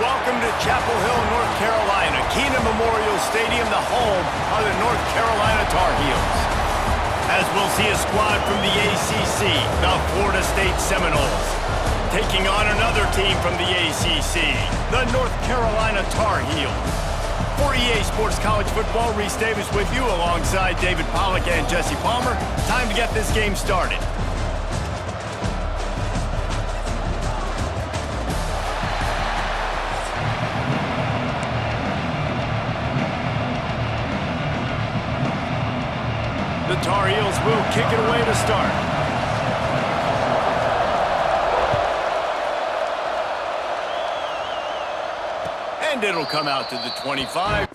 Welcome to Chapel Hill, North Carolina, Kenan Memorial Stadium, the home of the North Carolina Tar Heels. As we'll see a squad from the ACC, the Florida State Seminoles, taking on another team from the ACC, the North Carolina Tar Heels. For EA Sports College Football, Reese Davis with you alongside David Pollack and Jesse Palmer. Time to get this game started. The Tar Heels will kick it away to start. And it'll come out to the 25.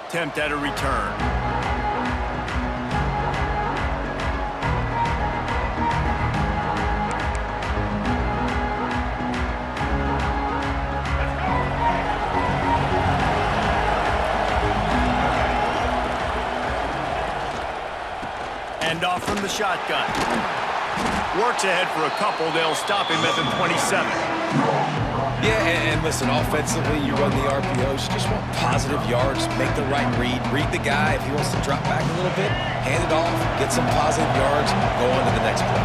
Attempt at a return. And off from the shotgun. Works ahead for a couple. They'll stop him at the 27. Yeah, and listen, offensively, you run the RPOs. You just want positive yards, make the right read the guy. If he wants to drop back a little bit, hand it off, get some positive yards, go on to the next play.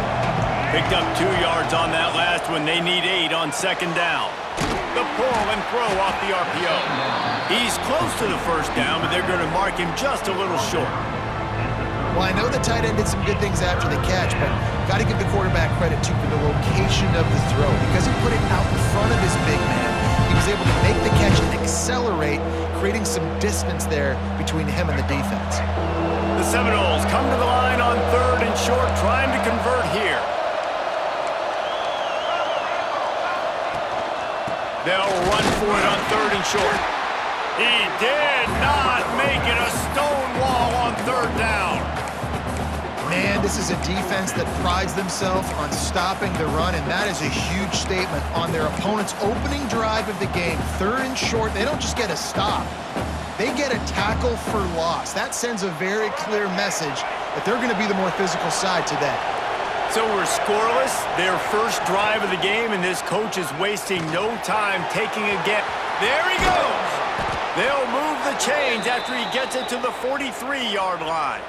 Picked up 2 yards on that last one. They need 8 on second down. The pull and throw off the RPO. He's close to the first down, but they're going to mark him just a little short. Well, I know the tight end did some good things after the catch, but got to give the quarterback credit, too, for the location of the throw. Because he put it out in front of his big man, he was able to make the catch and accelerate, creating some distance there between him and the defense. The Seminoles come to the line on 3rd and short, trying to convert here. They'll run for it on 3rd and short. He did not make it, a stone wall on 3rd down. Man, this is a defense that prides themselves on stopping the run, and that is a huge statement on their opponent's opening drive of the game. 3rd and short, they don't just get a stop. They get a tackle for loss. That sends a very clear message that they're going to be the more physical side today. So we're scoreless, their first drive of the game, and this coach is wasting no time taking a get. There he goes! They'll move the chains after he gets it to the 43-yard line.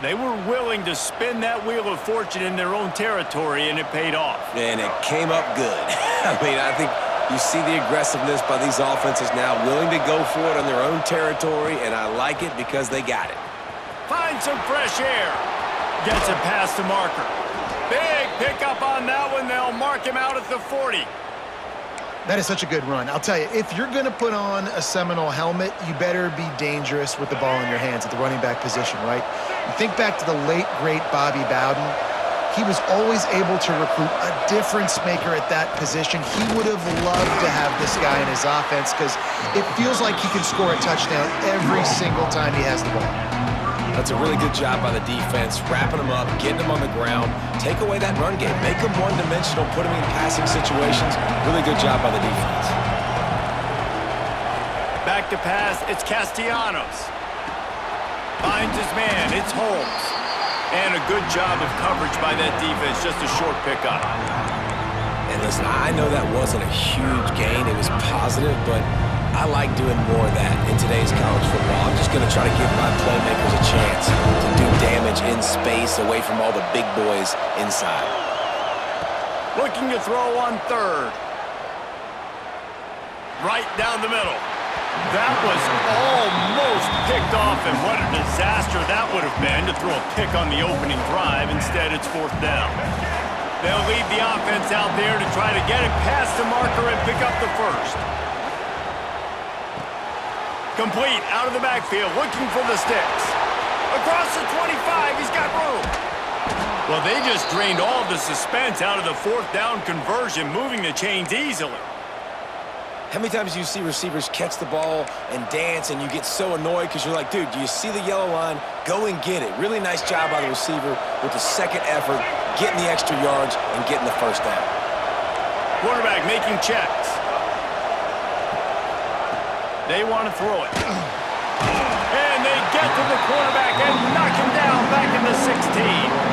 They were willing to spin that wheel of fortune in their own territory, and it paid off. And it came up good. I mean, I think you see the aggressiveness by these offenses now, willing to go for it on their own territory, and I like it because they got it. Find some fresh air. Gets it past the marker. Big pickup on that one. They'll mark him out at the 40. That is such a good run. I'll tell you, if you're going to put on a Seminole helmet, you better be dangerous with the ball in your hands at the running back position, right? You think back to the late, great Bobby Bowden. He was always able to recruit a difference maker at that position. He would have loved to have this guy in his offense because it feels like he can score a touchdown every single time he has the ball. That's a really good job by the defense, wrapping them up, getting them on the ground, take away that run game, make them one-dimensional, put them in passing situations. Really good job by the defense. Back to pass, it's Castellanos. Finds his man, it's Holmes. And a good job of coverage by that defense, just a short pickup. And listen, I know that wasn't a huge gain. It was positive, but I like doing more of that in today's college football. I'm just going to try to give my playmakers a chance to do damage in space away from all the big boys inside. Looking to throw on 3rd. Right down the middle. That was almost picked off, and what a disaster that would have been to throw a pick on the opening drive. Instead, it's 4th down. They'll leave the offense out there to try to get it past the marker and pick up the first. Complete out of the backfield, looking for the sticks. Across the 25, he's got room. Well, they just drained all of the suspense out of the fourth down conversion, moving the chains easily. How many times do you see receivers catch the ball and dance and you get so annoyed because you're like, dude, do you see the yellow line? Go and get it. Really nice job by the receiver with the second effort, getting the extra yards and getting the first down. Quarterback making checks. They want to throw it. And they get to the quarterback and knock him down back in the 16.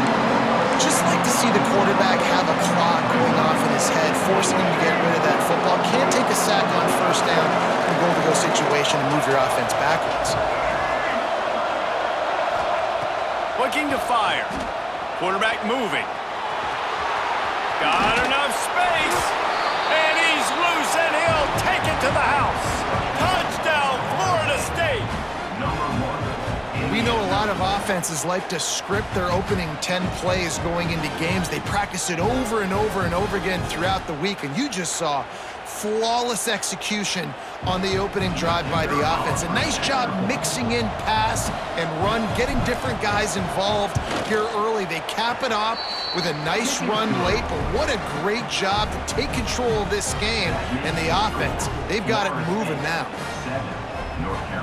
Just like to see the quarterback have a clock going off in his head, forcing him to get rid of that football. Can't take a sack on first down in a goal-to-go situation and move your offense backwards. Looking to fire. Quarterback moving. Got enough space. And he's loose and he'll take it to the house. Touchdown, Florida State. We know a lot of offenses like to script their opening 10 plays going into games. They practice it over and over and over again throughout the week, and you just saw flawless execution on the opening drive by the offense. A nice job mixing in pass and run, getting different guys involved here early. They cap it off with a nice run late, but what a great job to take control of this game and the offense. They've got it moving now.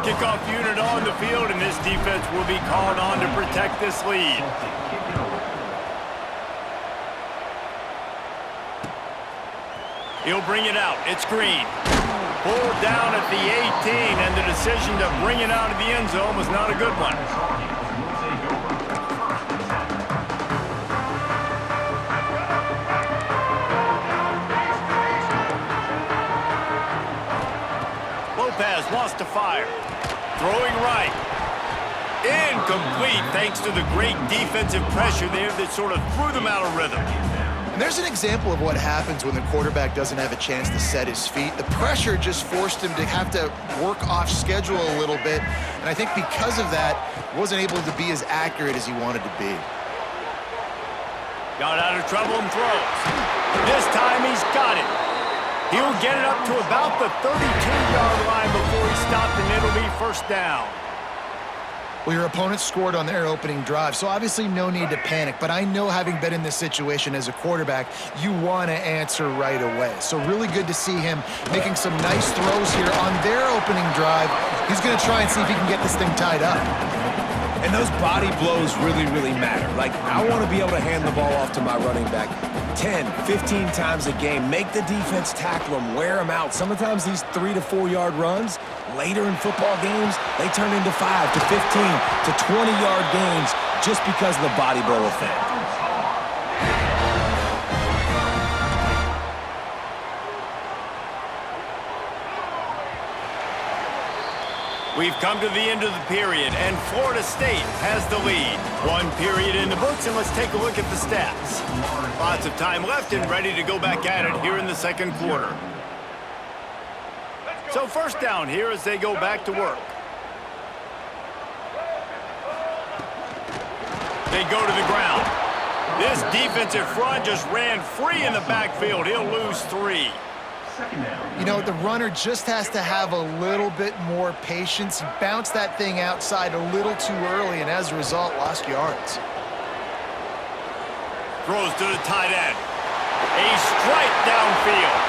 Kickoff unit on the field, and this defense will be called on to protect this lead. He'll bring it out. It's Green. Pulled down at the 18, and the decision to bring it out of the end zone was not a good one. Lopez wants to fire. Throwing right. Incomplete thanks to the great defensive pressure there that sort of threw them out of rhythm. And there's an example of what happens when the quarterback doesn't have a chance to set his feet. The pressure just forced him to have to work off schedule a little bit. And I think because of that, wasn't able to be as accurate as he wanted to be. Got out of trouble and throws. This time he's got it. He'll get it up to about the 32-yard line before he stopped, and it'll be first down. Well, your opponent scored on their opening drive, so obviously no need to panic. But I know, having been in this situation as a quarterback, you want to answer right away. So really good to see him making some nice throws here on their opening drive. He's going to try and see if he can get this thing tied up. And those body blows really, really matter. Like, I want to be able to hand the ball off to my running back 10, 15 times a game. Make the defense tackle them, wear them out. Sometimes these 3 to 4 yard runs, later in football games, they turn into 5 to 15 to 20-yard games just because of the body blow effect. We've come to the end of the period, and Florida State has the lead. One period in the books, and let's take a look at the stats. Lots of time left and ready to go back at it here in the second quarter. So first down here as they go back to work. They go to the ground. This defensive front just ran free in the backfield. He'll lose 3. You know, the runner just has to have a little bit more patience. He bounced that thing outside a little too early, and as a result, lost yards. Throws to the tight end. A strike downfield.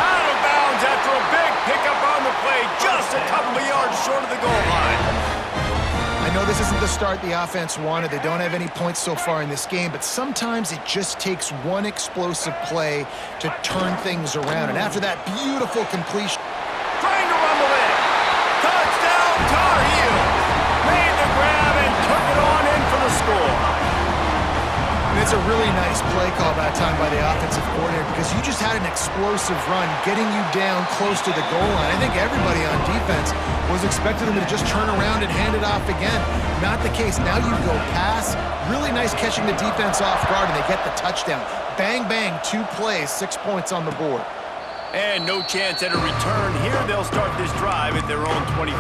Out of bounds after a big pickup on the play, just a couple of yards short of the goal line. I know this isn't the start the offense wanted. They don't have any points so far in this game, but sometimes it just takes one explosive play to turn things around. And after that beautiful completion. Trying to rumble in. Touchdown, Tar Heels. Made the grab and took it on in for the score. And it's a really nice play call that time by the offensive coordinator, because you just had an explosive run getting you down close to the goal line. I think everybody on defense was expecting them to just turn around and hand it off again. Not the case. Now you go pass. Really nice catching the defense off guard, and they get the touchdown. Bang, bang, 2 plays, 6 points on the board. And no chance at a return here. They'll start this drive at their own 25.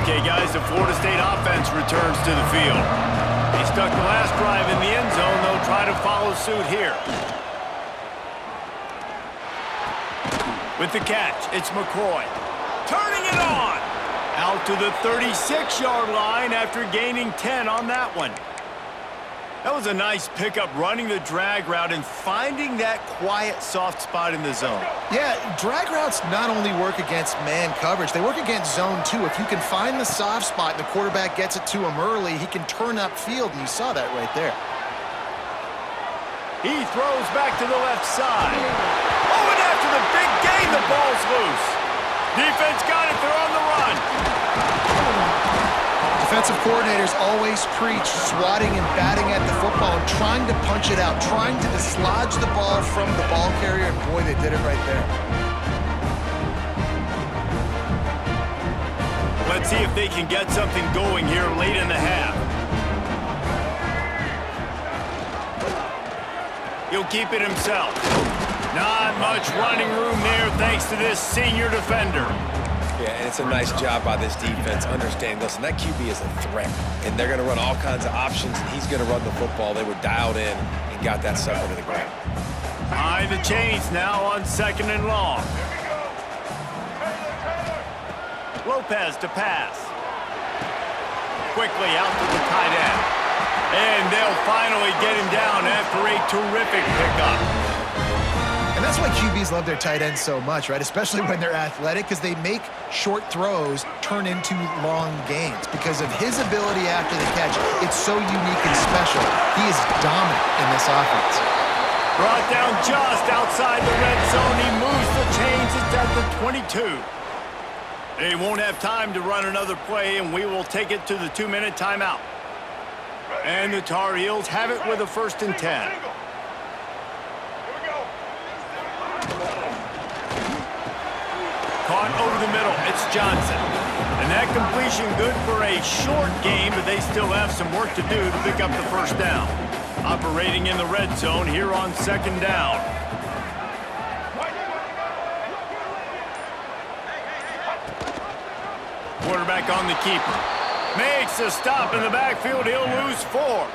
Okay, guys, the Florida State offense returns to the field. They stuck the last drive in the end zone. They'll try to follow suit here. With the catch, it's McCoy. Turning it on. Out to the 36-yard line after gaining 10 on that one. That was a nice pickup, running the drag route and finding that quiet, soft spot in the zone. Yeah, drag routes not only work against man coverage, they work against zone too. If you can find the soft spot and the quarterback gets it to him early, he can turn upfield, and you saw that right there. He throws back to the left side. Oh, and after the big gain, the ball's loose. Defense got it. They're on the run. Defensive coordinators always preach swatting and batting at the football and trying to punch it out, trying to dislodge the ball from the ball carrier, and boy, they did it right there. Let's see if they can get something going here late in the half. He'll keep it himself. Not much running room there thanks to this senior defender. Yeah, and it's a nice job by this defense. Understanding, listen, that QB is a threat, and they're going to run all kinds of options, and he's going to run the football. They were dialed in and got that sucker to the ground. Behind the chains now on 2nd and long. Lopez to pass. Quickly out to the tight end. And they'll finally get him down after a terrific pickup. And that's why QBs love their tight ends so much, right? Especially when they're athletic, because they make short throws turn into long gains. Because of his ability after the catch, it's so unique and special. He is dominant in this offense. Brought down just outside the red zone. He moves the chains. It's at the 22. They won't have time to run another play, and we will take it to the 2-minute timeout. And the Tar Heels have it with a 1st and 10. Caught over the middle. It's Johnson. And that completion good for a short game, but they still have some work to do to pick up the 1st down. Operating in the red zone here on 2nd down. Quarterback on the keeper. Makes a stop in the backfield. He'll lose 4.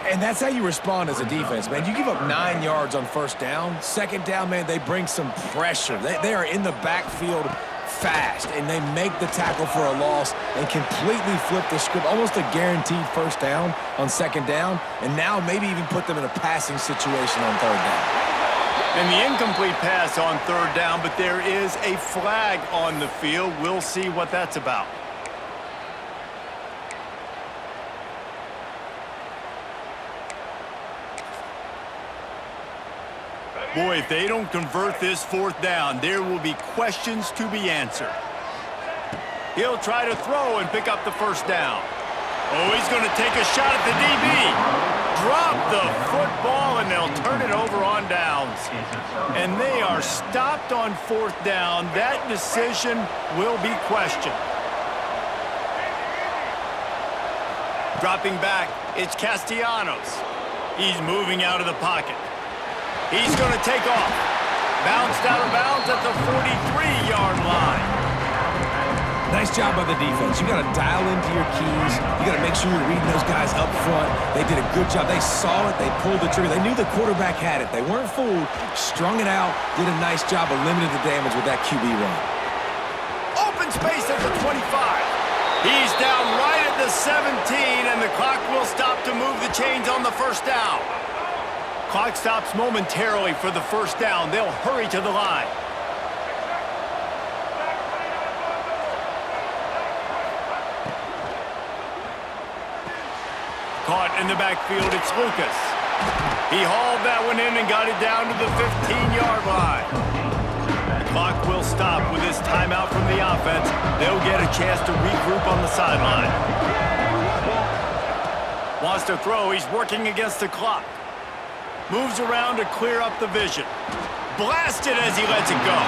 And that's how you respond as a defense, man. You give up 9 yards on 1st down. 2nd down, man, they bring some pressure. They are in the backfield fast, and they make the tackle for a loss and completely flip the script. Almost a guaranteed 1st down on 2nd down, and now maybe even put them in a passing situation on 3rd down. And the incomplete pass on 3rd down, but there is a flag on the field. We'll see what that's about. Boy, if they don't convert this 4th down, there will be questions to be answered. He'll try to throw and pick up the 1st down. Oh, he's going to take a shot at the DB. Drop the football, and they'll turn it over on downs. And they are stopped on 4th down. That decision will be questioned. Dropping back, it's Castellanos. He's moving out of the pocket. He's going to take off. Bounced out of bounds at the 43-yard line. Nice job by the defense. You got to dial into your keys. You got to make sure you're reading those guys up front. They did a good job. They saw it. They pulled the trigger. They knew the quarterback had it. They weren't fooled. Strung it out. Did a nice job of limiting the damage with that QB run. Open space at the 25. He's down right at the 17, and the clock will stop to move the chains on the 1st down. Clock stops momentarily for the 1st down. They'll hurry to the line. Caught in the backfield, it's Lucas. He hauled that one in and got it down to the 15-yard line. The clock will stop with this timeout from the offense. They'll get a chance to regroup on the sideline. Wants to throw. He's working against the clock. Moves around to clear up the vision. Blasted as he lets it go.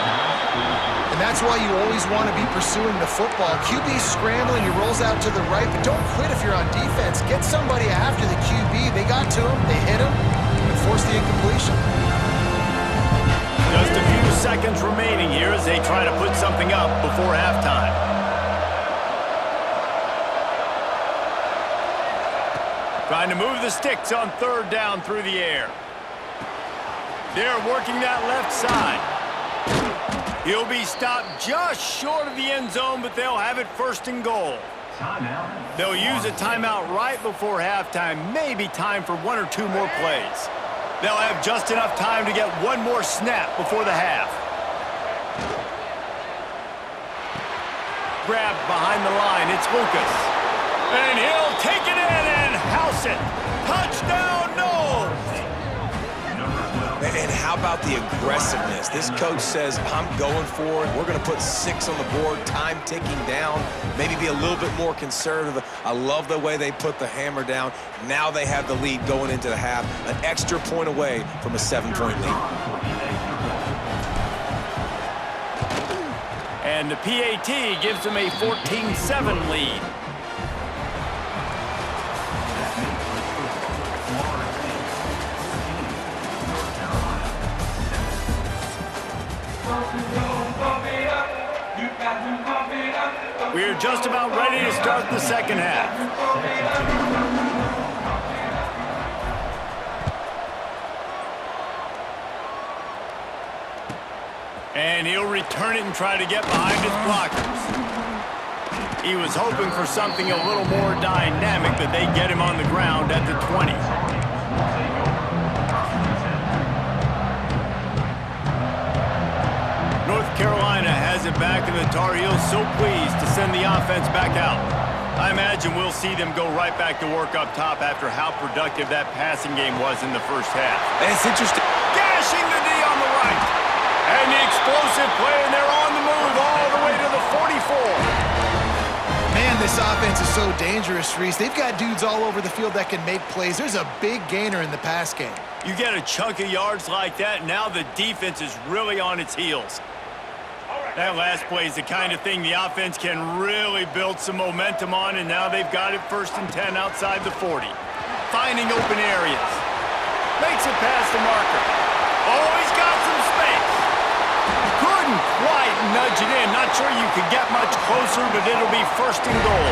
And that's why you always want to be pursuing the football. QB's scrambling, he rolls out to the right, but don't quit if you're on defense. Get somebody after the QB. They got to him, they hit him, and forced the incompletion. Just a few seconds remaining here as they try to put something up before halftime. Trying to move the sticks on 3rd down through the air. They're working that left side. He'll be stopped just short of the end zone, but they'll have it first and goal. They'll use a timeout right before halftime, maybe time for one or two more plays. They'll have just enough time to get one more snap before the half. Grabbed behind the line, it's Lucas. And he'll take it in and house it. Touchdown, Noles! And how about the aggressiveness? This coach says, I'm going for it. We're going to put 6 on the board, time ticking down, maybe be a little bit more conservative. I love the way they put the hammer down. Now they have the lead going into the half, an extra point away from a 7-point lead. And the PAT gives them a 14-7 lead. We're just about ready to start the second half. And he'll return it and try to get behind his blockers. He was hoping for something a little more dynamic, but they get him on the ground at the 20. North Carolina has it back, and the Tar Heels so pleased to send the offense back out. I imagine we'll see them go right back to work up top after how productive that passing game was in the first half. And it's interesting. Gashing the D on the right. And the explosive play, and they're on the move all the way to the 44. Man, this offense is so dangerous, Reese. They've got dudes all over the field that can make plays. There's a big gainer in the pass game. You get a chunk of yards like that, now the defense is really on its heels. That last play is the kind of thing the offense can really build some momentum on, and now they've got it 1st and 10 outside the 40. Finding open areas. Makes it past the marker. Oh, he's got some space. Couldn't quite nudge it in. Not sure you could get much closer, but it'll be 1st and goal.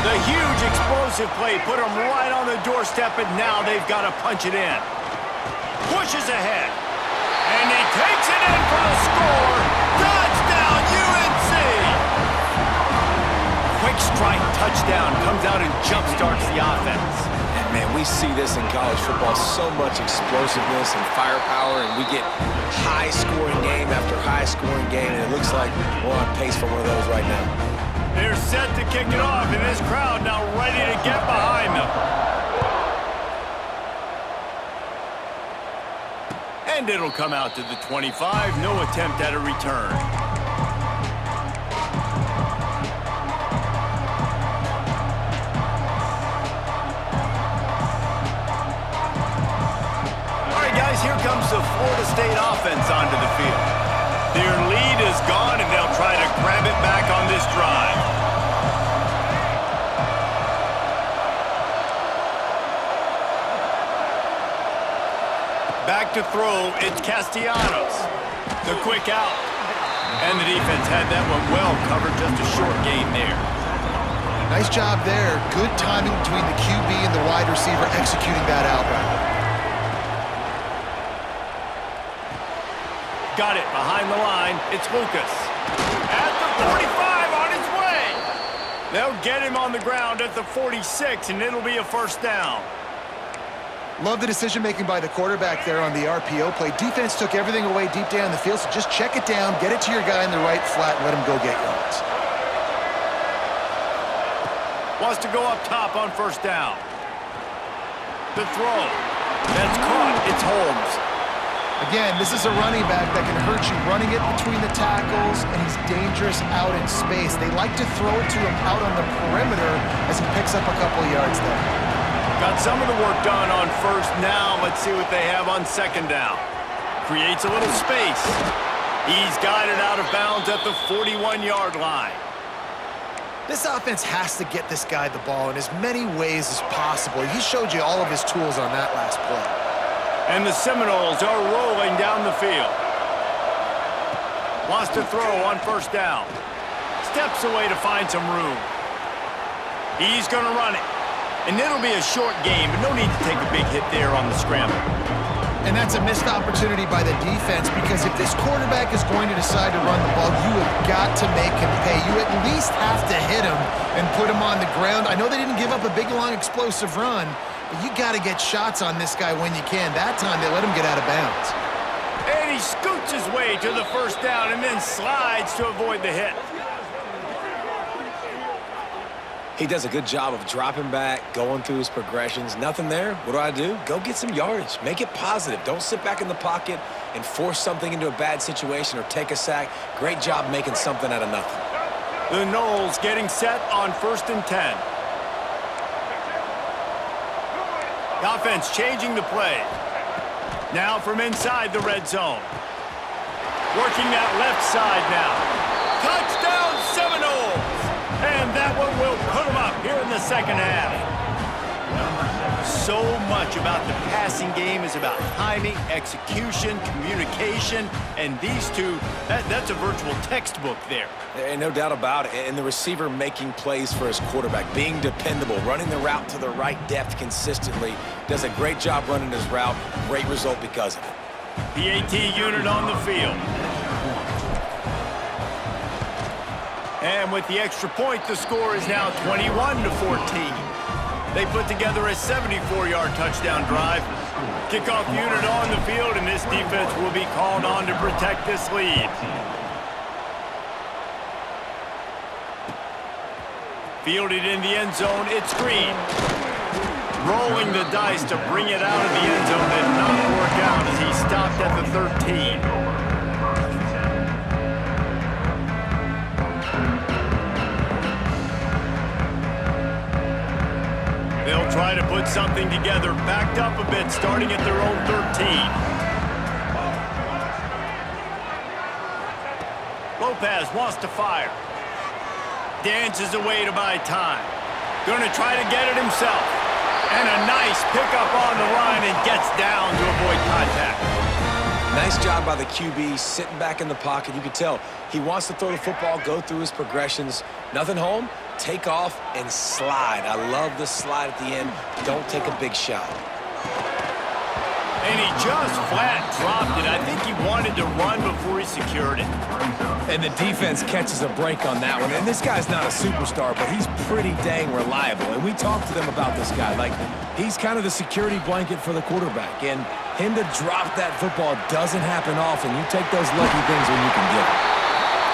The huge explosive play put them right on the doorstep, and now they've got to punch it in. Pushes ahead. And he takes it in for the score. Touchdown, UNC! Quick strike touchdown comes out and jump-starts the offense. And man, we see this in college football, so much explosiveness and firepower, and we get high-scoring game after high-scoring game, and it looks like we're on pace for one of those right now. They're set to kick it off, and this crowd now ready to get behind them. And it'll come out to the 25. No attempt at a return. All right, guys, here comes the Florida State offense onto the field. Their lead is gone, and they'll try to grab it back on this drive. Back to throw, it's Castellanos. The quick out. And the defense had that one well covered, just a short gain there. Nice job there. Good timing between the QB and the wide receiver executing that out route. Got it behind the line. It's Lucas. At the 45 on his way. They'll get him on the ground at the 46, and it'll be a 1st down. Love the decision-making by the quarterback there on the RPO play. Defense took everything away deep down the field, so just check it down, get it to your guy in the right flat, and let him go get yards. Wants to go up top on 1st down. The throw. That's caught. It's Holmes. Again, this is a running back that can hurt you running it between the tackles, and he's dangerous out in space. They like to throw it to him out on the perimeter as he picks up a couple of yards there. Got some of the work done on 1st. Now let's see what they have on 2nd down. Creates a little space. He's got it out of bounds at the 41-yard line. This offense has to get this guy the ball in as many ways as possible. He showed you all of his tools on that last play. And the Seminoles are rolling down the field. Wants to throw on 1st down. Steps away to find some room. He's going to run it. And it'll be a short game, but no need to take a big hit there on the scramble. And that's a missed opportunity by the defense, because if this quarterback is going to decide to run the ball, you have got to make him pay. You at least have to hit him and put him on the ground. I know they didn't give up a big, long, explosive run, but you got to get shots on this guy when you can. That time, they let him get out of bounds. And he scoots his way to the first down and then slides to avoid the hit. He does a good job of dropping back, going through his progressions. Nothing there. What do? Go get some yardage. Make it positive. Don't sit back in the pocket and force something into a bad situation or take a sack. Great job making something out of nothing. The Noles getting set on 1st and 10. The offense changing the play. Now from inside the red zone. Working that left side now. Touchdown Seminoles! And that one will put them up here in the second half. So much about the passing game is about timing, execution, communication, and these two, that's a virtual textbook there. And no doubt about it. And the receiver making plays for his quarterback, being dependable, running the route to the right depth consistently. Does a great job running his route. Great result because of it. PAT unit on the field. And with the extra point, the score is now 21-14. They put together a 74-yard touchdown drive. Kickoff unit on the field, and this defense will be called on to protect this lead. Fielded in the end zone, it's Green. Rolling the dice to bring it out of the end zone did not work out as he stopped at the 13. They'll try to put something together, backed up a bit, starting at their own 13. Lopez wants to fire. Dances away to buy time. Gonna try to get it himself. And a nice pickup on the line and gets down to avoid contact. Nice job by the QB, sitting back in the pocket. You can tell he wants to throw the football, go through his progressions. Nothing home, take off and slide. I love the slide at the end. Don't take a big shot. And he just flat dropped it. I think he wanted to run before he secured it. And the defense catches a break on that one. And this guy's not a superstar, but he's pretty dang reliable. And we talked to them about this guy. Like, he's kind of the security blanket for the quarterback. And him to drop that football doesn't happen often. You take those lucky things when you can get it.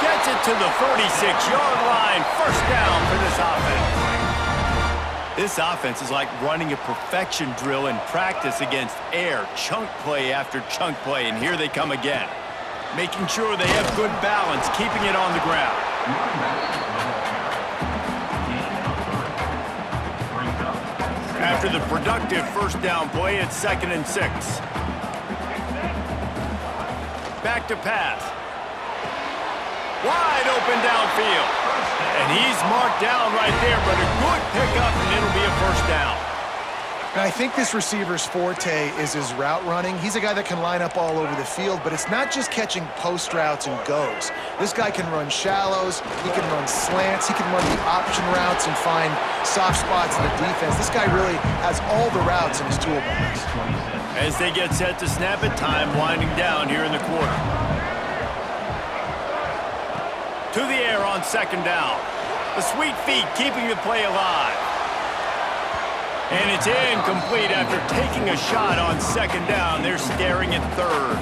Gets it to the 46-yard line. First down for this offense. This offense is like running a perfection drill in practice against air. Chunk play after chunk play, and here they come again. Making sure they have good balance, keeping it on the ground. After the productive first down play, it's 2nd and 6. Back to pass. Wide open downfield. And he's marked down right there, but a good pickup, and it'll be a first down. And I think this receiver's forte is his route running. He's a guy that can line up all over the field, but it's not just catching post routes and goes. This guy can run shallows, he can run slants, he can run the option routes and find soft spots in the defense. This guy really has all the routes in his toolbox. As they get set to snap it, time winding down here in the quarter. To the air on 2nd down. The sweet feet keeping the play alive. And it's incomplete after taking a shot on 2nd down. They're staring at 3rd.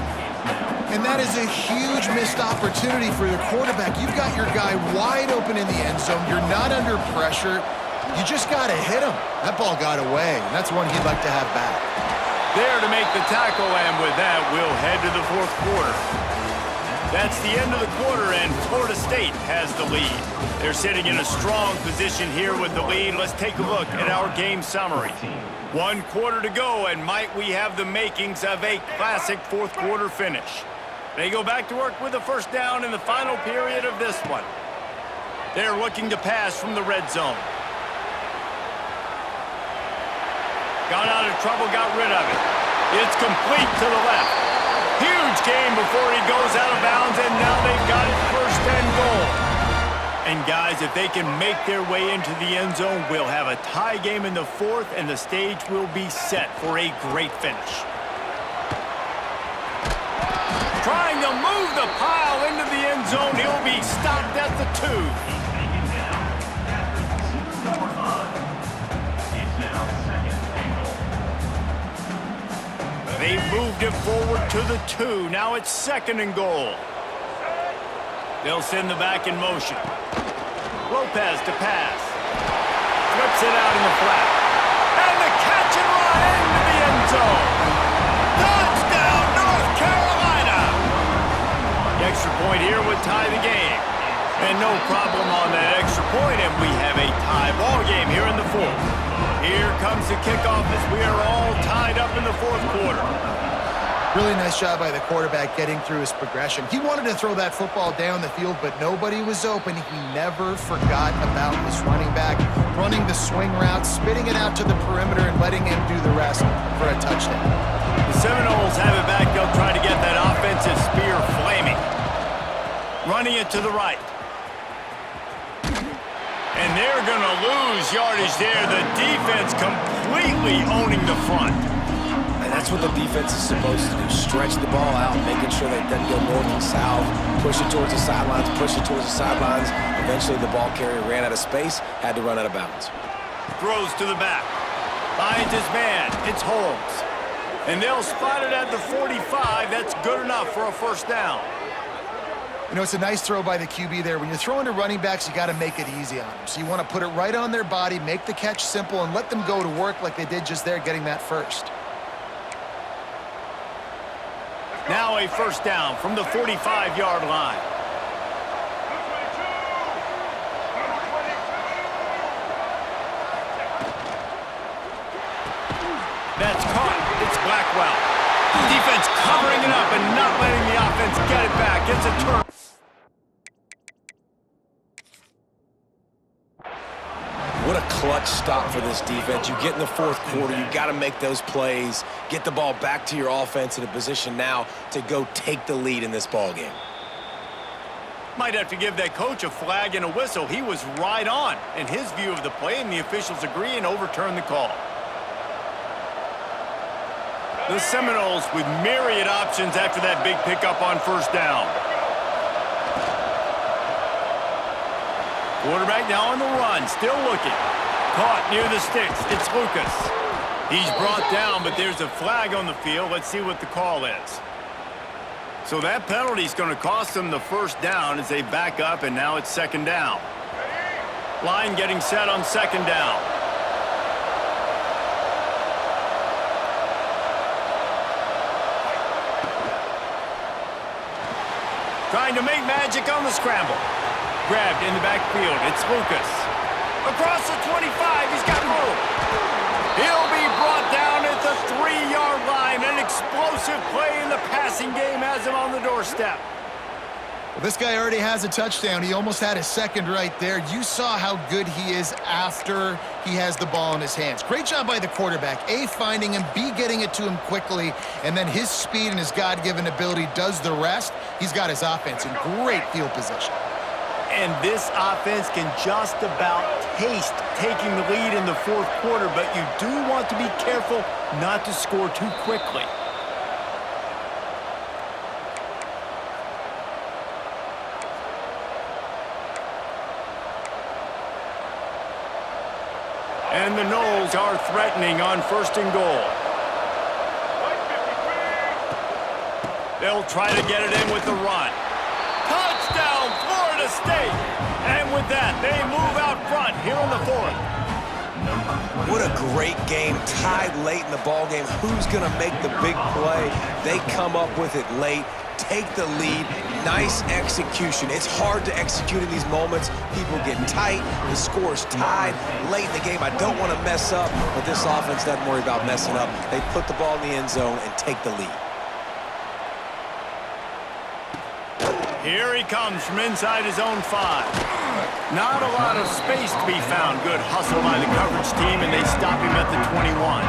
And that is a huge missed opportunity for the quarterback. You've got your guy wide open in the end zone. You're not under pressure. You just got to hit him. That ball got away, and that's one he'd like to have back. There to make the tackle, and with that, we'll head to the 4th quarter. That's the end of the quarter, and Florida State has the lead. They're sitting in a strong position here with the lead. Let's take a look at our game summary. 1 quarter to go, and might we have the makings of a classic 4th quarter finish. They go back to work with a first down in the final period of this one. They're looking to pass from the red zone. Got out of trouble, got rid of it. It's complete to the left. Huge gain before he goes out of bounds, and now they've got it 1st and goal. And guys, if they can make their way into the end zone, we'll have a tie game in the 4th, and the stage will be set for a great finish. to move the pile into the end zone. He'll be stopped at the 2. They've moved it forward to the 2. Now it's 2nd and goal. They'll send the back in motion. Lopez to pass. Flips it out in the flat. And the catch and run into the end zone. Touchdown, North Carolina! The extra point here would tie the game. And no problem on that extra point, and we have a tie ball game here in the 4th. Here comes the kickoff as we are all tied up in the 4th quarter. Really nice job by the quarterback getting through his progression. He wanted to throw that football down the field, but nobody was open. He never forgot about his running back, running the swing route, spitting it out to the perimeter, and letting him do the rest for a touchdown. The Seminoles have it back. They'll try to get that offensive spear flaming. Running it to the right. And they're going to lose yardage there. The defense completely owning the front. And that's what the defense is supposed to do. Stretch the ball out, making sure they then go north and south, push it towards the sidelines, push it towards the sidelines. Eventually, the ball carrier ran out of space, had to run out of bounds. Throws to the back. Finds his man. It's Holmes. And they'll spot it at the 45. That's good enough for a first down. You know, it's a nice throw by the QB there. When you're throwing to running backs, you got to make it easy on them. So you want to put it right on their body, make the catch simple, and let them go to work like they did just there, getting that first. Now a first down from the 45-yard line. That's caught. It's Blackwell. Defense covering it up and not letting the offense get it back. It's a turn. What a clutch stop for this defense. You get in the 4th quarter, you got to make those plays, get the ball back to your offense in a position now to go take the lead in this ball game. Might have to give that coach a flag and a whistle. He was right on in his view of the play, and the officials agree and overturn the call. The Seminoles with myriad options after that big pickup on first down. Quarterback now on the run, still looking. Caught near the sticks. It's Lucas. He's brought down, but there's a flag on the field. Let's see what the call is. So that penalty is going to cost them the first down as they back up, and now it's 2nd down. Line getting set on 2nd down. Trying to make magic on the scramble. Grabbed in the backfield. It's Lucas. Across the 25. He's got room. He'll be brought down at the 3-yard line. An explosive play in the passing game has him on the doorstep. Well, this guy already has a touchdown. He almost had his 2nd right there. You saw how good he is after he has the ball in his hands. Great job by the quarterback. A, finding him, B, getting it to him quickly, and then his speed and his God-given ability does the rest. He's got his offense in great field position. And this offense can just about taste taking the lead in the 4th quarter, but you do want to be careful not to score too quickly. And the Noles are threatening on 1st and goal. They'll try to get it in with the run. Touchdown, Florida State! And with that, they move out front here in the 4th. What a great game, tied late in the ball game. Who's going to make the big play? They come up with it late, take the lead. Nice execution. It's hard to execute in these moments. People get tight. The score's tied late in the game. I don't want to mess up, but this offense doesn't worry about messing up. They put the ball in the end zone and take the lead. Here he comes from inside his own 5. Not a lot of space to be found. Good hustle by the coverage team, and they stop him at the 21.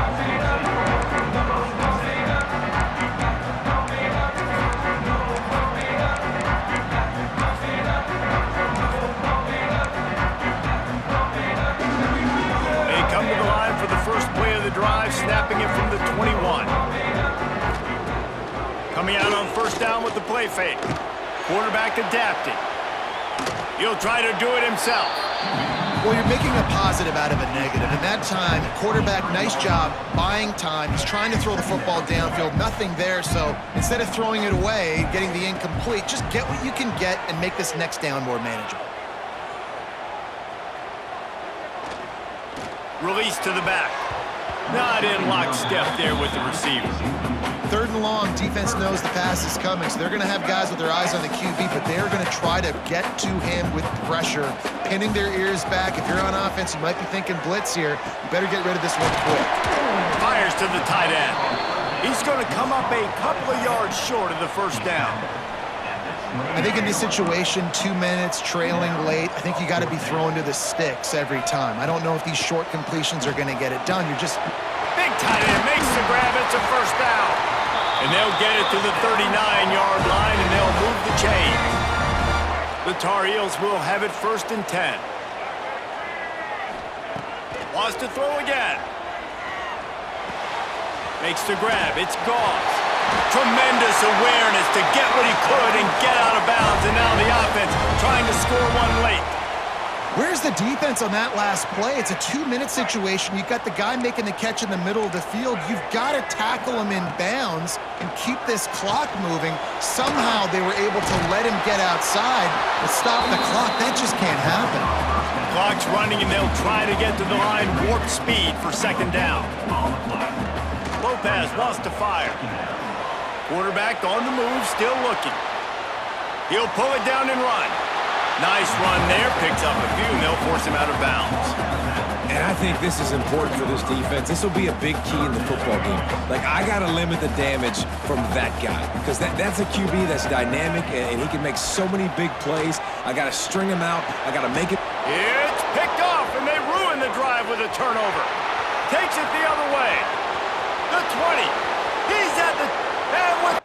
Drive, snapping it from the 21. Coming out on first down with the play fake. Quarterback adapting. He'll try to do it himself. Well, you're making a positive out of a negative. In that time, quarterback, nice job buying time. He's trying to throw the football downfield. Nothing there, so instead of throwing it away, getting the incomplete, just get what you can get and make this next down more manageable. Release to the back. Not in lockstep there with the receiver. 3rd and long, defense knows the pass is coming, so they're going to have guys with their eyes on the QB, but they're going to try to get to him with pressure, pinning their ears back. If you're on offense, you might be thinking blitz here. You better get rid of this one quick. Fires to the tight end. He's going to come up a couple of yards short of the first down. I think in this situation, 2 minutes, trailing late, I think you got to be throwing to the sticks every time. I don't know if these short completions are going to get it done. You're just... Big tight end makes the grab. It's a first down. And they'll get it to the 39-yard line, and they'll move the chains. The Tar Heels will have it 1st and 10. Wants to throw again. Makes the grab. It's Goss. Tremendous awareness to get what he could and get out of bounds, and now the offense trying to score one late. Where's the defense on that last play? It's a 2-minute situation. You've got the guy making the catch in the middle of the field. You've got to tackle him in bounds and keep this clock moving. Somehow they were able to let him get outside and stop the clock. That just can't happen. Clock's running, and they'll try to get to the line warp speed for 2nd down. Lopez wants to fire. Quarterback on the move, still looking. He'll pull it down and run. Nice run there, picks up a few, and they'll force him out of bounds. And I think this is important for this defense. This will be a big key in the football game. Like, I got to limit the damage from that guy because that's a QB that's dynamic, and he can make so many big plays. I got to string him out. I got to make it. It's picked off, and they ruin the drive with a turnover. Takes it the other way. The 20. He's at the... And with